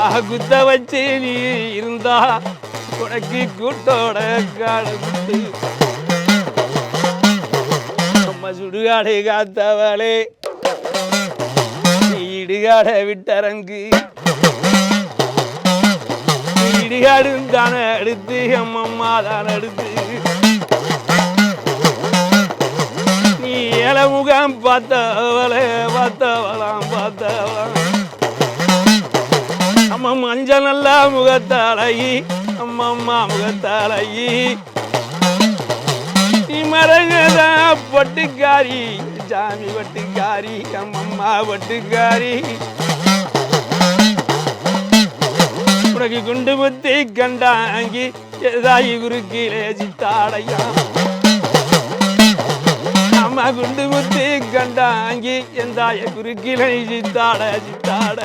அம்மா குத்த வச்சு நீ இருந்தா உனக்கு கூட்டோட காலத்து அம்மா சுடுகாடை காத்தவளே நீ இடுகாடை விட்டரங்கு இடுகாடு தானே எடுத்து அம்மம்மா தானே எடுத்து நீ இளமுகம் பார்த்தவளே பார்த்தவளாம் பார்த்தவளாம் அம்மா மஞ்சள் நல்லா முகத்தாளகி அம்மம்மா முகத்தாளகி நீ மரங்கதா பட்டுக்காரி சாமி பட்டுக்காரி அம்மம்மா பட்டுக்காரி உனக்கு குண்டு முத்தி கண்டாங்கி எதாயி குறுக்கிலே சித்தாடையா அம்மா குண்டு முத்தி கண்டாங்கி எந்தாய குறுக்கிலே சித்தாட சித்தாட